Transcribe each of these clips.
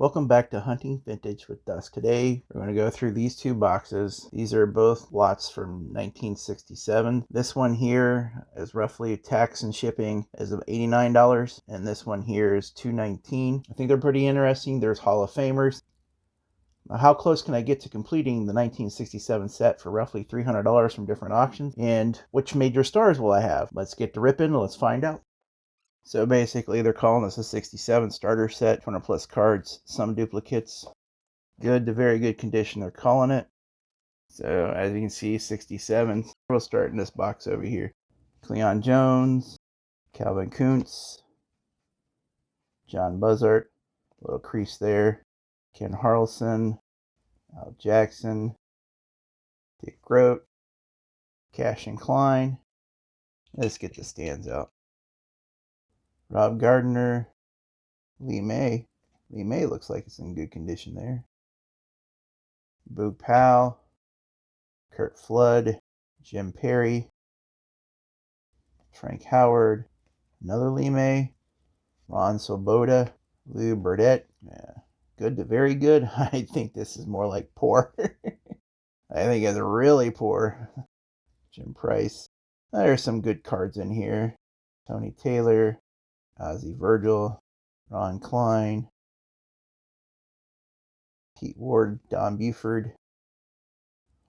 Welcome back to Hunting Vintage with Dusk. Today we're going to go through these two boxes. These are both lots from 1967. This one here is roughly tax and shipping is of $89, and this one here is $219. I think they're pretty interesting. There's Hall of Famers. Now, how close can I get to completing the 1967 set for roughly $300 from different auctions? And which major stars will I have? Let's get to ripping and let's find out. So basically, they're calling this a 67 starter set, 200 plus cards, some duplicates. Good to very good condition, they're calling it. So as you can see, 67. We'll start in this box over here. Cleon Jones, Calvin Kuntz, John Buzzard, little crease there. Ken Harrelson, Al Jackson, Dick Grote, Cash and Klein. Let's get the stands out. Rob Gardner, Lee May. Lee May looks like it's in good condition there. Boog Powell, Kurt Flood, Jim Perry, Frank Howard, another Lee May, Ron Swoboda, Lou Burdett. Yeah, good to very good. I think this is more like poor. I think it's really poor. Jim Price. There's some good cards in here. Tony Taylor, Ozzie Virgil, Ron Klein, Pete Ward, Don Buford.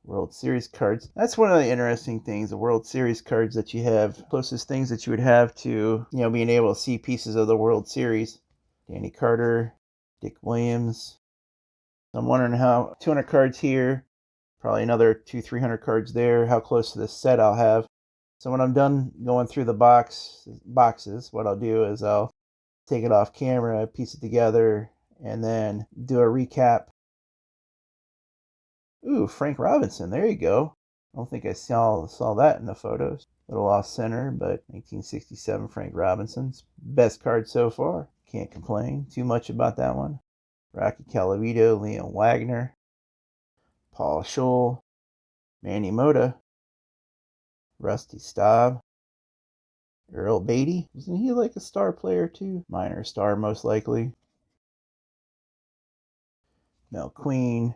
World Series cards. That's one of the interesting things, the World Series cards that you have. Closest things that you would have to, being able to see pieces of the World Series. Danny Carter, Dick Williams. I'm wondering how 200 cards here, probably another 200-300 cards there, how close to this set I'll have. So when I'm done going through the boxes, what I'll do is I'll take it off camera, piece it together, and then do a recap. Ooh, Frank Robinson, there you go. I don't think I saw that in the photos. Little off center, but 1967 Frank Robinson's best card so far. Can't complain too much about that one. Rocky Calavito, Liam Wagner, Paul Scholl, Manny Mota, Rusty Staub, Earl Beatty. Isn't he like a star player too? Minor star most likely. Mel Queen,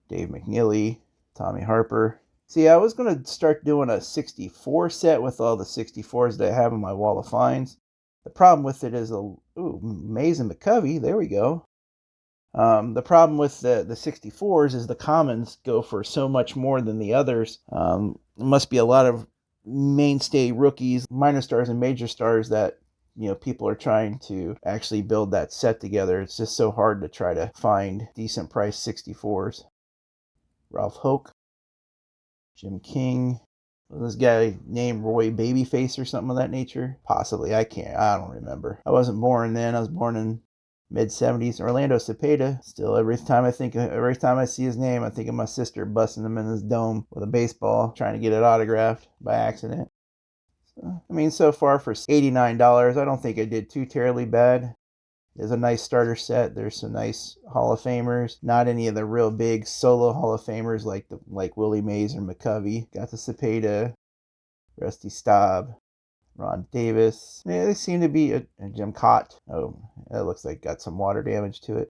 Dave McNeely, Tommy Harper. See, I was going to start doing a 64 set with all the 64s that I have in my wall of finds. The problem with it is, Mays and McCovey, there we go. The problem with the 64s is the commons go for so much more than the others. There must be a lot of mainstay rookies, minor stars and major stars that people are trying to actually build that set together. It's just so hard to try to find decent price 64s. Ralph Hoke, Jim King. Was this guy named Roy Babyface or something of that nature? Possibly. I don't remember. I wasn't born then. I was born in mid-70s. Orlando Cepeda. Still, every time I see his name, I think of my sister busting him in his dome with a baseball, trying to get it autographed by accident. So far for $89, I don't think I did too terribly bad. There's a nice starter set. There's some nice Hall of Famers. Not any of the real big solo Hall of Famers like Willie Mays or McCovey. Got the Cepeda, Rusty Staub, Ron Davis. Yeah, they seem to be a Jim Cott. Oh, that looks like got some water damage to it.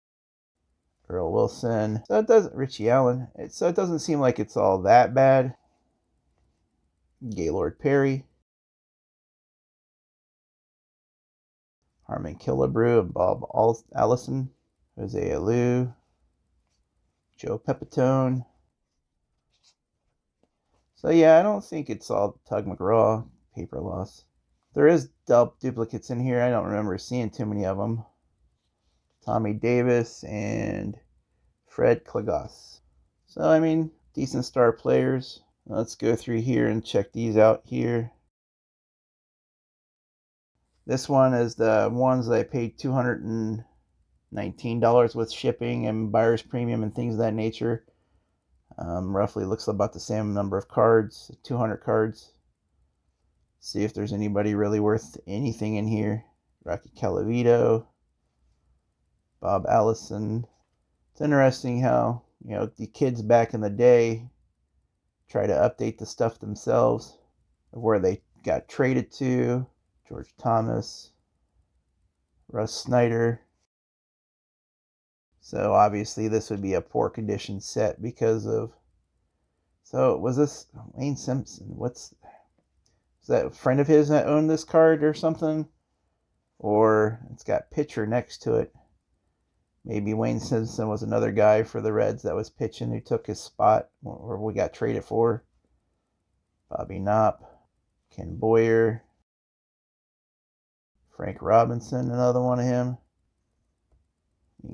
Earl Wilson. So it doesn't. Richie Allen. It doesn't seem like it's all that bad. Gaylord Perry. Harmon Killebrew and Bob Allison, Jose Alou, Joe Pepitone. So yeah, I don't think it's all Tug McGraw, paper loss. There is duplicates in here. I don't remember seeing too many of them. Tommy Davis and Fred Klagos. So decent star players. Let's go through here and check these out here. This one is the ones that I paid $219 with shipping and buyer's premium and things of that nature. Roughly looks about the same number of cards, 200 cards. See if there's anybody really worth anything in here. Rocky Calavito, Bob Allison. It's interesting how, the kids back in the day try to update the stuff themselves of where they got traded to. George Thomas, Russ Snyder. So obviously this would be a poor condition set because of... So was this Wayne Simpson? Was that a friend of his that owned this card or something? Or it's got pitcher next to it. Maybe Wayne Simpson was another guy for the Reds that was pitching who took his spot or we got traded for. Bobby Knopp, Ken Boyer, Frank Robinson, another one of him.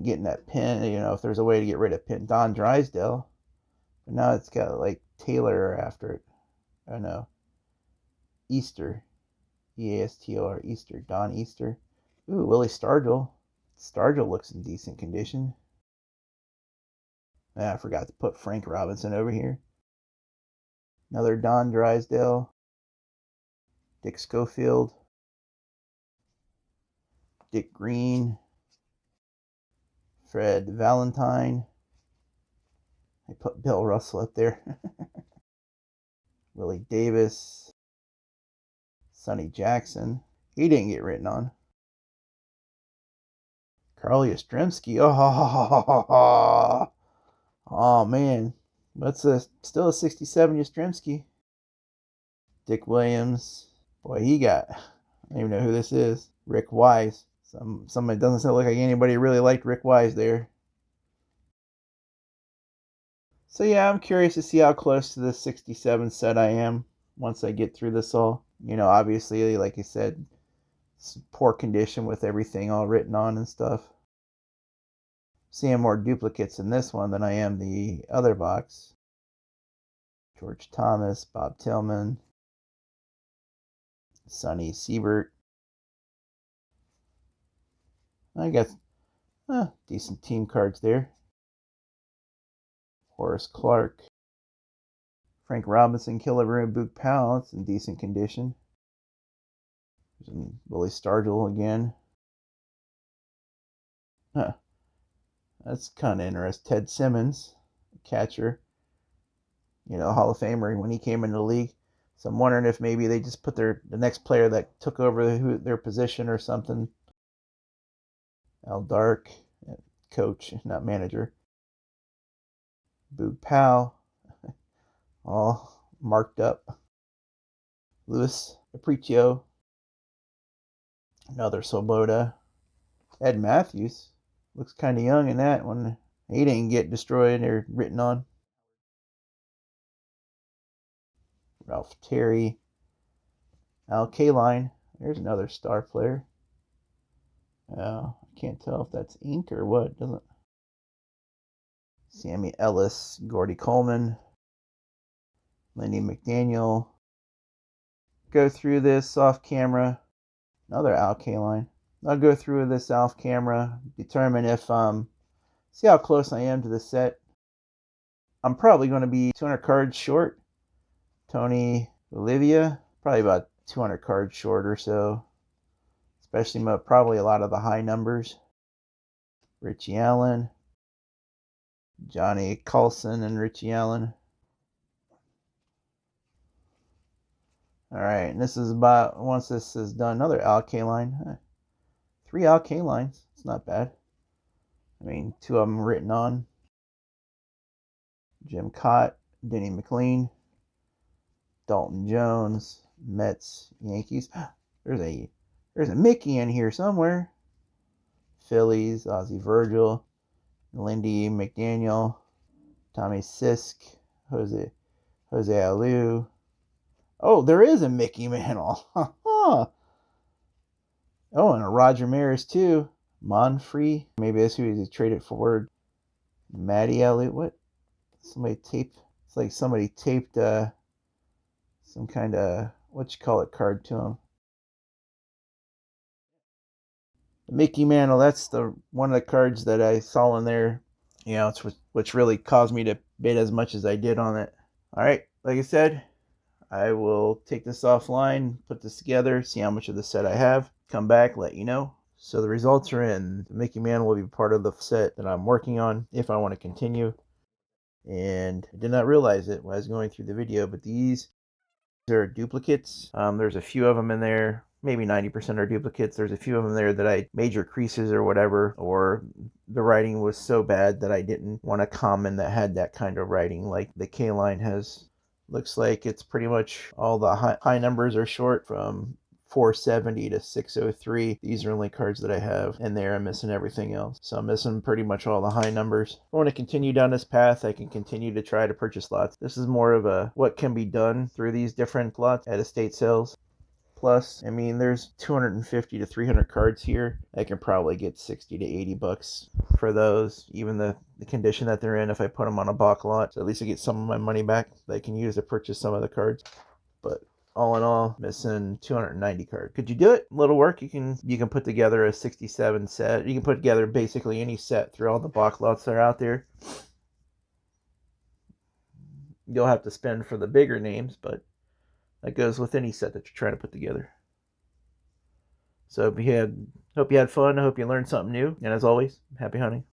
Getting that pin, if there's a way to get rid of pin, Don Drysdale. But now it's got like Taylor after it. Oh no. Easter. Eastor, Easter. Don Easter. Ooh, Willie Stargell. Stargell looks in decent condition. I forgot to put Frank Robinson over here. Another Don Drysdale. Dick Schofield. Dick Green. Fred Valentine. I put Bill Russell up there. Willie Davis. Sonny Jackson. He didn't get written on. Carl Yastrzemski. Oh man. That's still a 67 Yastrzemski. Dick Williams. Boy, he got... I don't even know who this is. Rick Wise. Somebody doesn't look like anybody really liked Rick Wise there. So yeah, I'm curious to see how close to the 67 set I am once I get through this all. Obviously, like I said, it's poor condition with everything all written on and stuff. Seeing more duplicates in this one than I am the other box. George Thomas, Bob Tillman, Sonny Siebert. I guess decent team cards there. Horace Clark. Frank Robinson, Killaroon, Boog Powell. It's in decent condition. Willie Stargell again. Huh. That's kind of interesting. Ted Simmons, catcher. Hall of Famer when he came into the league. So I'm wondering if maybe they just put the next player that took over their position or something. Al Dark, coach, not manager. Boog Powell, all marked up. Louis Aparicio, another Swoboda. Ed Matthews, looks kind of young in that one. He didn't get destroyed or written on. Ralph Terry. Al Kaline. There's another star player. I can't tell if that's ink or what, doesn't it? Sammy Ellis, Gordy Coleman, Lindy McDaniel. Go through this off camera. Another Al Kaline. I'll go through this off camera, determine if, see how close I am to the set. I'm probably going to be 200 cards short. Tony Olivia, probably about 200 cards short or so. Especially probably a lot of the high numbers. Richie Allen. Johnny Carlson and Richie Allen. Alright, and this is about, once this is done, another Al Kaline. 3 Al Kalines. It's not bad. I mean, 2 of them written on. Jim Cott, Denny McLean, Dalton Jones, Mets, Yankees. There's a Mickey in here somewhere. Phillies, Ozzie Virgil, Lindy McDaniel, Tommy Sisk, Jose Alou. Oh, there is a Mickey Mantle. Oh, and a Roger Maris too. Monfrey. Maybe that's who he traded forward. Matty Alou. What? Somebody taped. It's like somebody taped some kind of, what you call it, card to him. The Mickey Mantle. That's the one of the cards that I saw in there. It's which really caused me to bid as much as I did on it. All right, like I said, I will take this offline, put this together, see how much of the set I have, come back, let you know. So the results are in. The Mickey Mantle will be part of the set that I'm working on if I want to continue. And I did not realize it when I was going through the video, but these are duplicates. There's a few of them in there. maybe 90% are duplicates. There's a few of them there that I major creases or whatever, or the writing was so bad that I didn't want a common that had that kind of writing like the K line has. Looks like it's pretty much all the high numbers are short from 470 to 603. These are only cards that I have, and there I'm missing everything else. So I'm missing pretty much all the high numbers. If I want to continue down this path, I can continue to try to purchase lots. This is more of a what can be done through these different lots at estate sales. Plus, I mean, there's 250 to 300 cards here. I can probably get 60 to 80 bucks for those, even the condition that they're in if I put them on a balk lot. So at least I get some of my money back that I can use to purchase some of the cards. But all in all, missing 290 cards. Could you do it? A little work. You can put together a 67 set. You can put together basically any set through all the balk lots that are out there. You'll have to spend for the bigger names, but that goes with any set that you're trying to put together. So hope you had fun. I hope you learned something new. And as always, happy hunting.